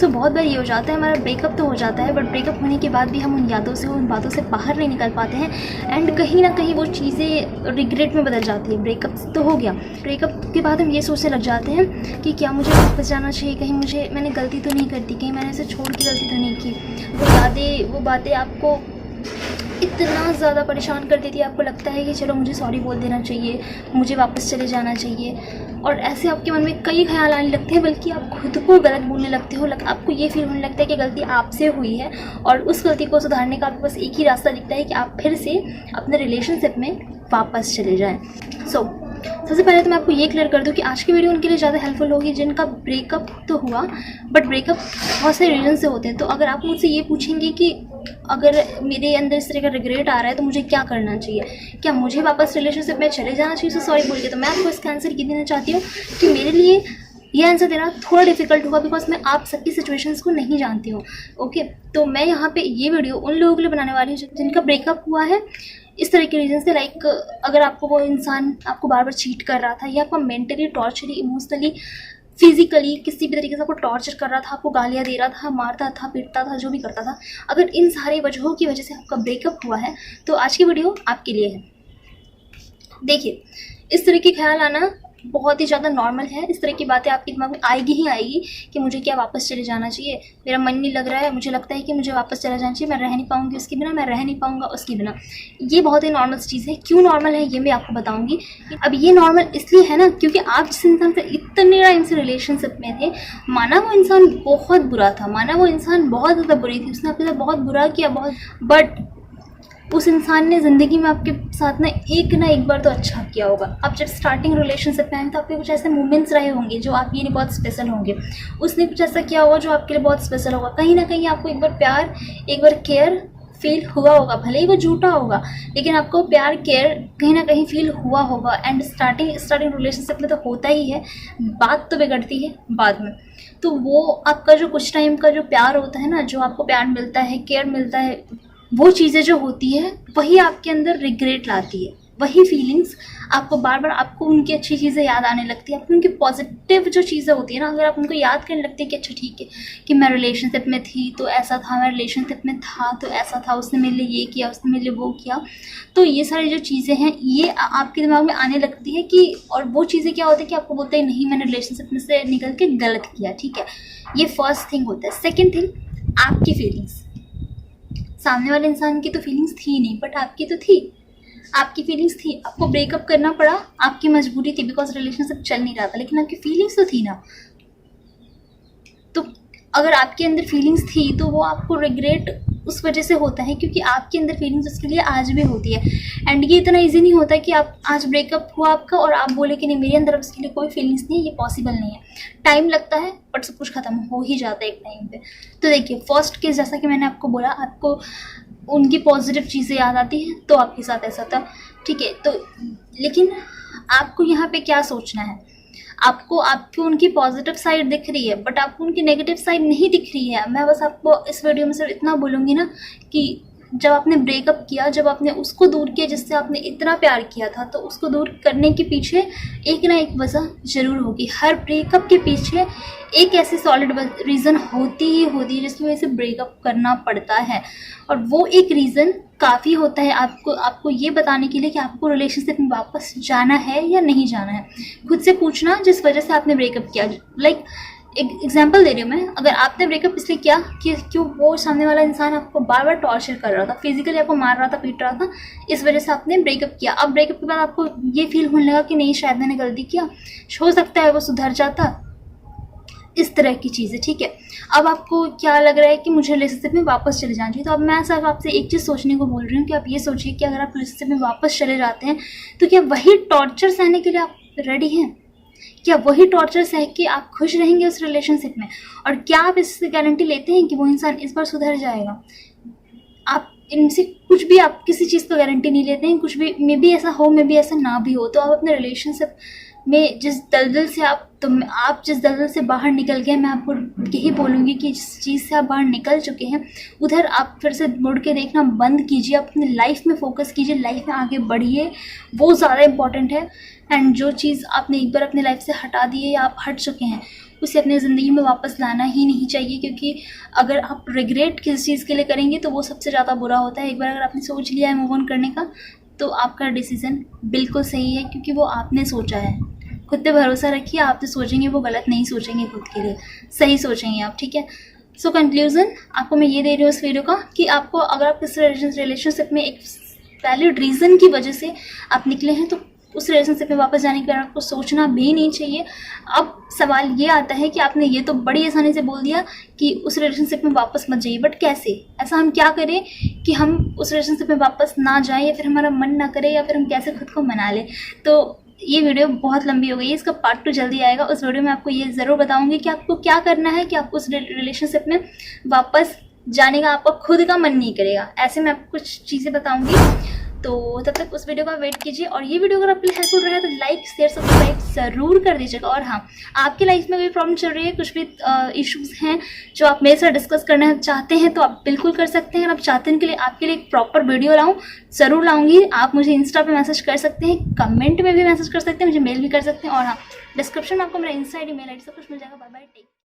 सो बहुत बार ये हो जाता है, हमारा ब्रेकअप तो हो जाता है, बट ब्रेकअप होने के बाद भी हम उन यादों से, उन बातों से बाहर नहीं निकल पाते हैं एंड कहीं ना कहीं वो चीज़ें रिग्रेट में बदल जाती है। ब्रेकअप तो हो गया, ब्रेकअप के बाद हम ये सोचने लग जाते हैं कि क्या मुझे वापस जाना चाहिए, कहीं मैंने गलती तो नहीं कर दी, कहीं मैंने इसे छोड़ के गलती तो नहीं की। वो यादें, वो बातें आपको इतना ज़्यादा परेशान कर देती है, आपको लगता है कि चलो मुझे सॉरी बोल देना चाहिए, मुझे वापस चले जाना चाहिए, और ऐसे आपके मन में कई ख्याल आने लगते हैं, बल्कि आप खुद को गलत बोलने लगते हो। आपको ये फील होने लगता है कि गलती आपसे हुई है और उस गलती को सुधारने का आपके पास एक ही रास्ता दिखता है कि आप फिर से अपने रिलेशनशिप में वापस चले जाएं। सबसे पहले तो मैं आपको ये क्लियर कर दूं कि आज की वीडियो उनके लिए ज़्यादा हेल्पफुल होगी जिनका ब्रेकअप तो हुआ, बट ब्रेकअप बहुत से रीज़न से होते हैं। तो अगर आप मुझसे ये पूछेंगे कि अगर मेरे अंदर इस तरह का रिग्रेट आ रहा है तो मुझे क्या करना चाहिए, क्या मुझे वापस रिलेशनशिप में चले जाना चाहिए उसे सॉरी बोल के, तो मैं आपको इसका आंसर ये देना चाहती हूँ कि मेरे लिए ये आंसर देना थोड़ा डिफिकल्ट होगा, बिकॉज मैं आप सबकी सिचुएशंस को नहीं जानती हूँ। ओके, तो मैं यहाँ पे ये वीडियो उन लोगों के लिए बनाने वाली हूँ जिनका ब्रेकअप हुआ है इस तरह के रीज़न से। लाइक अगर आपको वो इंसान आपको बार बार चीट कर रहा था, या आपको मेंटली, टॉर्चरी, इमोशनली, फिजिकली किसी भी तरीके से आपको टॉर्चर कर रहा था, आपको गालियाँ दे रहा था, मारता था, पीटता था, जो भी करता था, अगर इन सारी वजहों की वजह से आपका ब्रेकअप हुआ है तो आज की वीडियो आपके लिए है। देखिए, इस तरह के ख्याल आना बहुत ही ज़्यादा नॉर्मल है। इस तरह की बातें आपके दिमाग में आएगी ही आएगी कि मुझे क्या वापस चले जाना चाहिए, मेरा मन नहीं लग रहा है, मुझे लगता है कि मुझे वापस चला जाना चाहिए, मैं रह नहीं पाऊंगी उसके बिना, मैं रह नहीं पाऊंगा उसके बिना। ये बहुत ही नॉर्मल चीज़ है। क्यों नॉर्मल है ये मैं आपको बताऊंगी। अब ये नॉर्मल इसलिए है ना क्योंकि आप जिस इंसान से इतने टाइम से रिलेशनशिप में थे, माना वो इंसान बहुत बुरा था, माना वो इंसान बहुत ज़्यादा बुरी थी, उसने आपके साथ बहुत बुरा किया, बट उस इंसान ने ज़िंदगी में आपके साथ ना एक बार तो अच्छा किया होगा। आप जब स्टार्टिंग रिलेशनशिप में आए तो आपके कुछ ऐसे मोमेंट्स रहे होंगे जो आपके लिए बहुत स्पेशल होंगे, उसने कुछ ऐसा किया होगा जो आपके लिए बहुत स्पेशल होगा। कहीं ना कहीं आपको एक बार प्यार, एक बार केयर फील हुआ होगा, भले ही वो झूठा होगा, लेकिन आपको प्यार, केयर कहीं ना कहीं फील हुआ होगा। एंड स्टार्टिंग रिलेशनशिप में तो होता ही है, बात तो बिगड़ती है बाद में। तो वो आपका जो कुछ टाइम का जो प्यार होता है ना, जो आपको प्यार मिलता है, केयर मिलता है, वो चीज़ें जो होती है वही आपके अंदर रिग्रेट लाती है। वही फीलिंग्स आपको बार बार, आपको उनकी अच्छी चीज़ें याद आने लगती है, आपको उनकी पॉजिटिव जो चीज़ें होती है ना, अगर आप उनको याद करने लगते हैं कि अच्छा ठीक है कि मैं रिलेशनशिप में थी तो ऐसा था, मैं रिलेशनशिप में था तो ऐसा था, उसने मेरे लिए ये किया, उसने मेरे लिए वो किया, तो ये सारी जो चीज़ें हैं ये आपके दिमाग में आने लगती है कि, और वो चीज़ें क्या होती है कि आपको बोलते हैं नहीं मैंने रिलेशनशिप में से निकल के गलत किया। ठीक है, ये फर्स्ट थिंग होता है। सेकेंड थिंग, आपकी फीलिंग्स। सामने वाले इंसान की तो फीलिंग्स थी नहीं, बट आपकी तो थी, आपकी फीलिंग्स थी। आपको ब्रेकअप करना पड़ा, आपकी मजबूरी थी, बिकॉज रिलेशनशिप चल नहीं रहा था, लेकिन आपकी फीलिंग्स तो थी ना। तो अगर आपके अंदर फीलिंग्स थी तो वो आपको रिग्रेट उस वजह से होता है क्योंकि आपके अंदर फीलिंग्स उसके लिए आज भी होती है। एंड ये इतना इजी नहीं होता कि आप आज ब्रेकअप हुआ आपका और आप बोले कि नहीं मेरे अंदर अब उसके लिए कोई फीलिंग्स नहीं है, ये पॉसिबल नहीं है। टाइम लगता है बट सब कुछ ख़त्म हो ही जाता है एक टाइम पे। तो देखिए, फर्स्ट केस जैसा कि मैंने आपको बोला, आपको उनकी पॉजिटिव चीज़ें याद आती हैं तो आपके साथ ऐसा था। ठीक है, तो लेकिन आपको यहाँ पे क्या सोचना है, आपको उनकी पॉजिटिव साइड दिख रही है बट आपको उनकी नेगेटिव साइड नहीं दिख रही है। मैं बस आपको इस वीडियो में सिर्फ इतना बोलूँगी ना कि जब आपने ब्रेकअप किया, जब आपने उसको दूर किया जिससे आपने इतना प्यार किया था, तो उसको दूर करने के पीछे एक ना एक वजह ज़रूर होगी। हर ब्रेकअप के पीछे एक ऐसी सॉलिड रीज़न होती ही होती है जिसकी वजह से ब्रेकअप करना पड़ता है, और वो एक रीज़न काफ़ी होता है आपको ये बताने के लिए कि आपको रिलेशनशिप में वापस जाना है या नहीं जाना है। खुद से पूछना जिस वजह से आपने ब्रेकअप किया। लाइक एक एग्जांपल दे रही हूँ मैं, अगर आपने ब्रेकअप इसलिए किया कि क्यों वो सामने वाला इंसान आपको बार बार टॉर्चर कर रहा था, फिजिकली आपको मार रहा था, पीट रहा था, इस वजह से आपने ब्रेकअप किया। अब ब्रेकअप के बाद आपको ये फील होने लगा कि नहीं शायद मैंने गलती किया, हो सकता है वो सुधर जाता, इस तरह की चीज़ें। ठीक है, अब आपको क्या लग रहा है कि मुझे रिलेशनशिप में वापस चले जाना चाहिए, तो अब मैं सिर्फ आपसे एक चीज़ सोचने को बोल रही हूँ कि आप ये सोचिए कि अगर आप रिलेशनशिप में वापस चले जाते हैं तो क्या वही टॉर्चर सहने के लिए आप रेडी हैं? क्या वही टॉर्चर सह के आप खुश रहेंगे उस रिलेशनशिप में? और क्या आप इससे गारंटी लेते हैं कि वो इंसान इस बार सुधर जाएगा? आप इनसे कुछ भी, आप किसी चीज़ को गारंटी नहीं लेते हैं, कुछ भी, मे बी ऐसा हो, मे बी ऐसा ना भी हो। तो आप अपने रिलेशनशिप में जिस दलदल से आप जिस दलदल से बाहर निकल गए, मैं आपको यही बोलूँगी कि जिस चीज़ से आप बाहर निकल चुके हैं उधर आप फिर से मुड़ के देखना बंद कीजिए, अपनी लाइफ में फोकस कीजिए, लाइफ में आगे बढ़िए, वो ज़्यादा इम्पॉर्टेंट है। एंड जो चीज़ आपने एक बार अपनी लाइफ से हटा दी है या आप हट चुके हैं उसे अपनी ज़िंदगी में वापस लाना ही नहीं चाहिए, क्योंकि अगर आप रिग्रेट किस चीज़ के लिए करेंगे तो वो सबसे ज़्यादा बुरा होता है। एक बार अगर आपने सोच लिया है मूव ऑन करने का तो आपका डिसीज़न बिल्कुल सही है, क्योंकि वो आपने सोचा है। खुद पे भरोसा रखिए, आप जो सोचेंगे वो गलत नहीं सोचेंगे, खुद के लिए सही सोचेंगे आप, ठीक है। सो कंक्लूज़न आपको मैं ये दे रही हूँ इस वीडियो का कि आपको अगर आप किस रिलेशनशिप में एक वैलिड रीज़न की वजह से आप निकले हैं तो उस रिलेशनशिप में वापस जाने के बाद आपको सोचना भी नहीं चाहिए। अब सवाल ये आता है कि आपने ये तो बड़ी आसानी से बोल दिया कि उस रिलेशनशिप में वापस मत जाइए, बट कैसे, ऐसा हम क्या करें कि हम उस रिलेशनशिप में वापस ना जाएं, या फिर हमारा मन ना करे, या फिर हम कैसे खुद को मना लें। तो ये वीडियो बहुत लंबी हो गई है, इसका पार्ट 2 जल्दी आएगा। उस वीडियो में आपको ये ज़रूर बताऊंगी कि आपको क्या करना है कि आपको उस रिलेशनशिप में वापस जाने का आपका खुद का मन नहीं करेगा। ऐसे मैं आपको कुछ चीज़ें बताऊंगी, तो तब तक उस वीडियो का वेट कीजिए। और ये वीडियो अगर आपके लिए हेल्पफुल रहा है तो लाइक शेयर सब्सक्राइब ज़रूर कर दीजिएगा। और हाँ, आपकी लाइफ में कोई प्रॉब्लम चल रही है, कुछ भी इश्यूज़ हैं जो आप मेरे साथ डिस्कस करना चाहते हैं तो आप बिल्कुल कर सकते हैं। अगर आप चाहते हैं कि आपके लिए एक प्रॉपर वीडियो लाऊं, ज़रूर लाऊंगी। आप मुझे इंस्टा पे मैसेज कर सकते हैं, कमेंट में भी मैसेज कर सकते हैं, मुझे मेल भी कर सकते हैं। और हाँ, डिस्क्रिप्शन में आपको मेरा इंस्टा ID मेल ID सब कुछ मिल जाएगा। Bye bye, take.